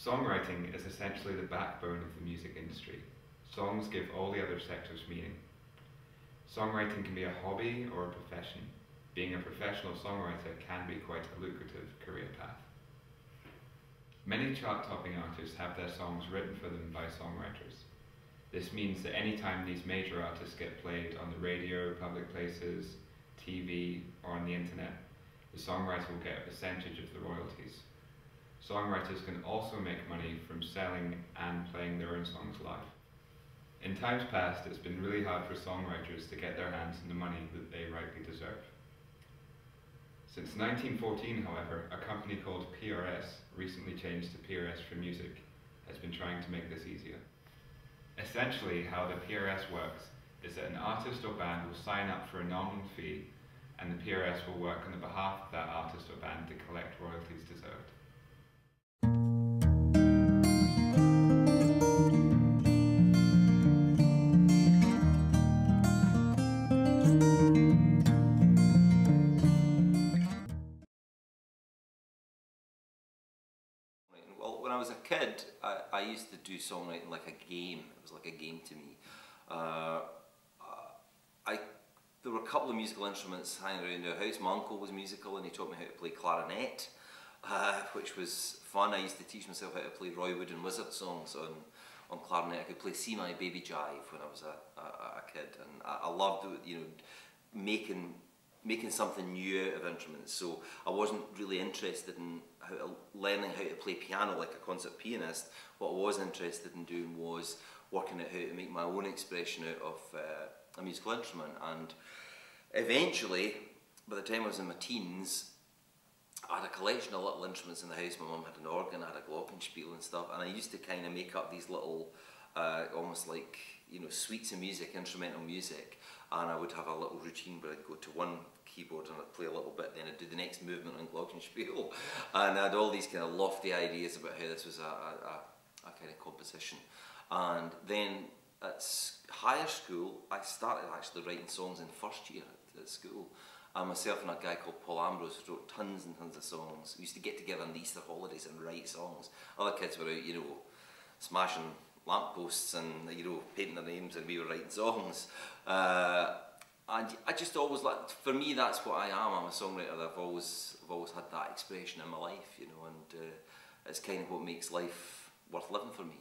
Songwriting is essentially the backbone of the music industry. Songs give all the other sectors meaning. Songwriting can be a hobby or a profession. Being a professional songwriter can be quite a lucrative career path. Many chart-topping artists have their songs written for them by songwriters. This means that anytime these major artists get played on the radio, public places, TV, or on the internet, the songwriter will get a percentage of the royalties. Songwriters can also make money from selling and playing their own songs live. In times past, it's been really hard for songwriters to get their hands on the money that they rightly deserve. Since 1914, however, a company called PRS, recently changed to PRS for Music, has been trying to make this easier. Essentially, how the PRS works is that an artist or band will sign up for a nominal fee, and the PRS will work on the behalf of that artist or band to collect royalties deserved. Well, when I was a kid, I used to do songwriting like a game. It was like a game to me. There were a couple of musical instruments hanging around our house. My uncle was musical and he taught me how to play clarinet, which was fun. I used to teach myself how to play Roy Wood and Wizard songs on clarinet. I could play See My Baby Jive when I was a kid, and I loved, you know, making something new out of instruments. So I wasn't really interested in learning how to play piano like a concert pianist. What I was interested in doing was working out how to make my own expression out of a musical instrument. And eventually, by the time I was in my teens, I had a collection of little instruments in the house. My mum had an organ, I had a glockenspiel and stuff, and I used to kind of make up these little, almost like, you know, suites of music, instrumental music, and I would have a little routine where I'd go to one keyboard and I'd play a little bit, then I'd do the next movement on glockenspiel, and I had all these kind of lofty ideas about how this was a kind of composition. And then at higher school, I started actually writing songs in first year at school. And myself and a guy called Paul Ambrose wrote tons and tons of songs. We used to get together on the Easter holidays and write songs. Other kids were out, you know, smashing lampposts and, you know, painting their names, and we were writing songs. And I just always, like, for me, that's what I am. I'm a songwriter. I've always had that expression in my life, you know, and it's kind of what makes life worth living for me.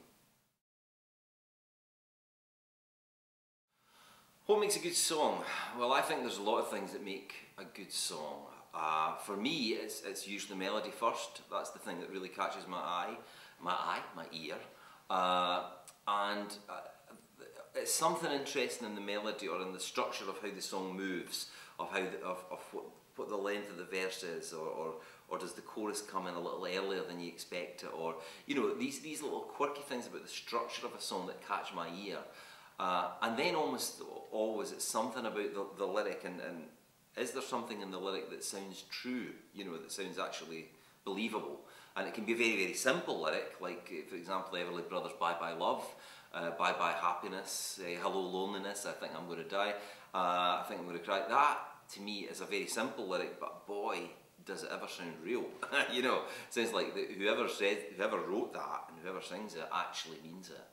What makes a good song? Well, I think there's a lot of things that make a good song. For me, it's usually melody first. That's the thing that really catches my ear. It's something interesting in the melody or in the structure of how the song moves, of what the length of the verse is, or does the chorus come in a little earlier than you expect it, or, you know, these little quirky things about the structure of a song that catch my ear. And then almost always it's something about the lyric, and is there something in the lyric that sounds true, you know, that sounds actually believable. And it can be a very, very simple lyric, like, for example, Everly Brothers' Bye Bye Love, Bye Bye Happiness, Hello Loneliness, I Think I'm Going to Die, I Think I'm Going to Cry. That, to me, is a very simple lyric, but boy, does it ever sound real. You know, it sounds like whoever wrote that and whoever sings it actually means it.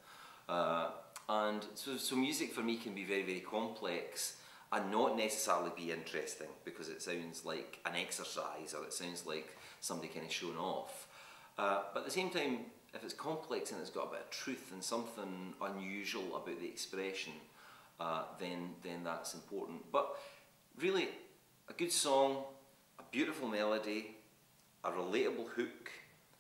And so music for me can be very, very complex and not necessarily be interesting because it sounds like an exercise or it sounds like somebody kind of showing off. But at the same time, if it's complex and it's got a bit of truth and something unusual about the expression, then that's important. But really, a good song, a beautiful melody, a relatable hook,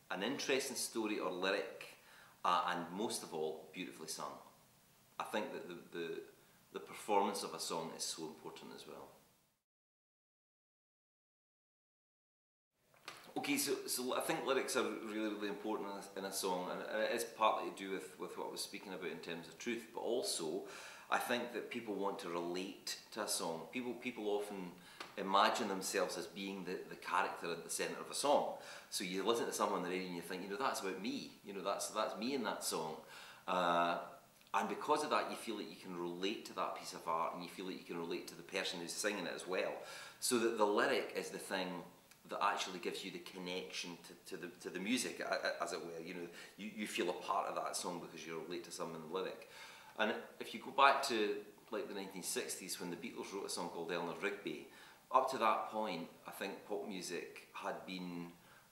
an interesting story or lyric, and most of all, beautifully sung. I think that the performance of a song is so important as well. Okay, so I think lyrics are really, really important in a song, and it is partly to do with what I was speaking about in terms of truth, but also I think that people want to relate to a song. People often imagine themselves as being the character at the centre of a song. So you listen to someone on the radio and you think, you know, that's about me, you know, that's me in that song. And because of that, you feel that you can relate to that piece of art, and you feel that you can relate to the person who's singing it as well. So that the lyric is the thing that actually gives you the connection to the music, as it were. You know, you feel a part of that song because you relate to some in the lyric. And if you go back to like the 1960s when the Beatles wrote a song called Eleanor Rigby, up to that point, I think pop music had been,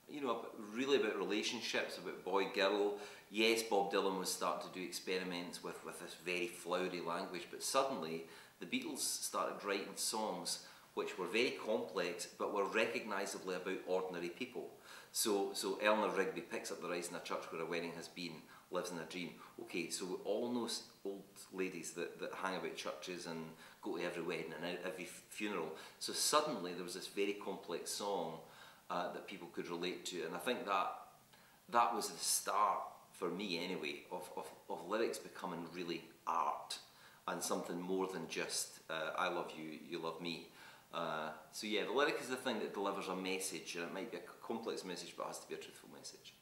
you know, really about relationships, about boy-girl. Yes, Bob Dylan was starting to do experiments with this very flowery language, but suddenly the Beatles started writing songs which were very complex, but were recognisably about ordinary people. So Eleanor Rigby picks up the rice in a church where a wedding has been, lives in a dream. Okay, so we all know old ladies that hang about churches and go to every wedding and every funeral. So suddenly there was this very complex song that people could relate to, and I think that was the start, for me anyway, of lyrics becoming really art and something more than just I love you, you love me. So yeah, the lyric is the thing that delivers a message, and it might be a complex message, but it has to be a truthful message.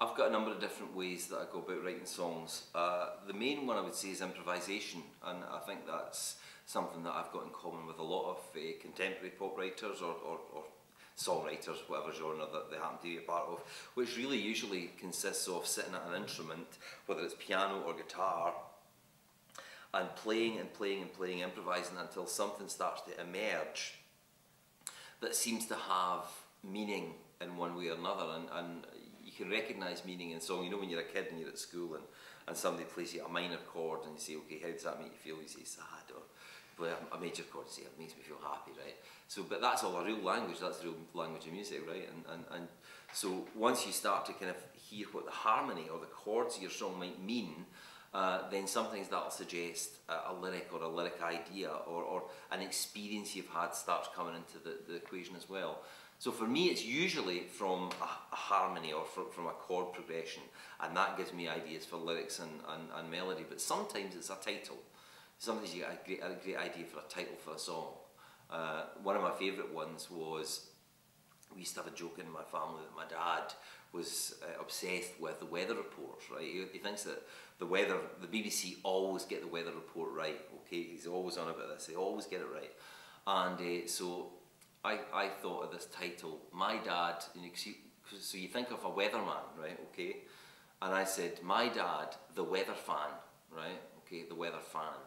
I've got a number of different ways that I go about writing songs. The main one I would say is improvisation, and I think that's something that I've got in common with a lot of contemporary pop writers or songwriters, whatever genre that they happen to be a part of, which really usually consists of sitting at an instrument, whether it's piano or guitar, and playing and playing and playing, improvising until something starts to emerge that seems to have meaning in one way or another. And you can recognise meaning in song. You know, when you're a kid and you're at school and somebody plays you a minor chord and you say, okay, how does that make you feel? You say sad, or play a major chord and say, it makes me feel happy, right? So, but that's all a real language, that's the real language of music, right? And so once you start to kind of hear what the harmony or the chords of your song might mean, then sometimes that'll suggest a lyric or a lyric idea or an experience you've had starts coming into the equation as well. So for me, it's usually from a harmony or from a chord progression, and that gives me ideas for lyrics and melody. But sometimes it's a title. Sometimes you get a great idea for a title for a song. One of my favourite ones was, we used to have a joke in my family that my dad was obsessed with the weather reports, right? He thinks that the BBC always get the weather report right, okay? He's always on about this, they always get it right. And so I thought of this title, My Dad, you know, so you think of a weatherman, right, okay? And I said, My Dad, the Weather Fan, right, okay, the Weather Fan.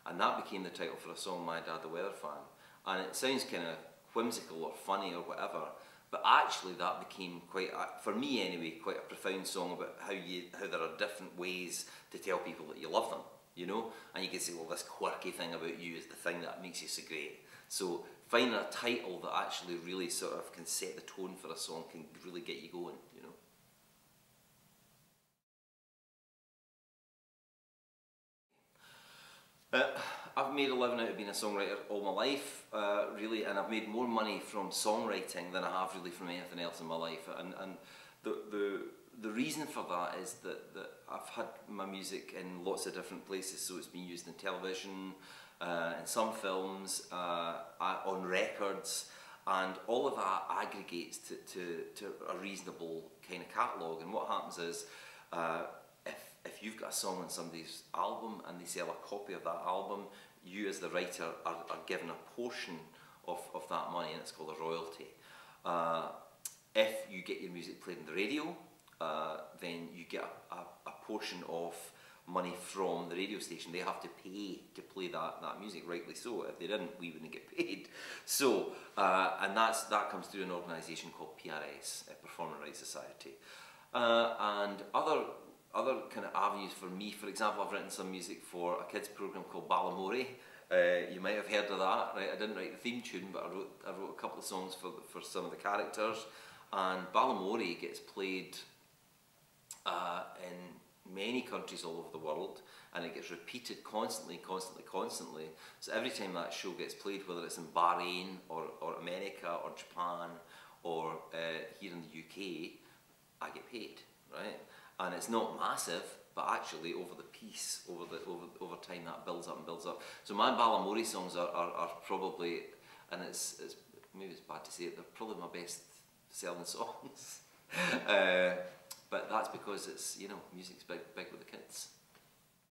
And that became the title for a song, My Dad, the Weather Fan. And it sounds kind of whimsical or funny or whatever, but actually that became quite, for me anyway, quite a profound song about how there are different ways to tell people that you love them, you know? And you can say, well, this quirky thing about you is the thing that makes you so great. So finding a title that actually really sort of can set the tone for a song can really get you going, you know? I've made a living out of being a songwriter all my life, really, and I've made more money from songwriting than I have really from anything else in my life. And the reason for that is that I've had my music in lots of different places. So it's been used in television, in some films, on records, and all of that aggregates to a reasonable kind of catalogue. And what happens is, if you've got a song on somebody's album and they sell a copy of that album, you as the writer are given a portion of that money, and it's called a royalty. If you get your music played on the radio, then you get a portion of money from the radio station. They have to pay to play that music, rightly so. If they didn't, we wouldn't get paid. So, and that comes through an organisation called PRS, Performing Rights Society. And other kind of avenues for me, for example, I've written some music for a kids program called Balamori. You might have heard of that, right? I didn't write the theme tune, but I wrote a couple of songs for some of the characters. And Balamori gets played in many countries all over the world, and it gets repeated constantly. So every time that show gets played, whether it's in Bahrain or America or Japan or here in the UK, I get paid, right? And it's not massive, but actually over the piece, over time, that builds up and builds up. So my Balamori songs are probably, and it's maybe it's bad to say it, they're probably my best selling songs. But that's because it's, you know, music's big with the kids.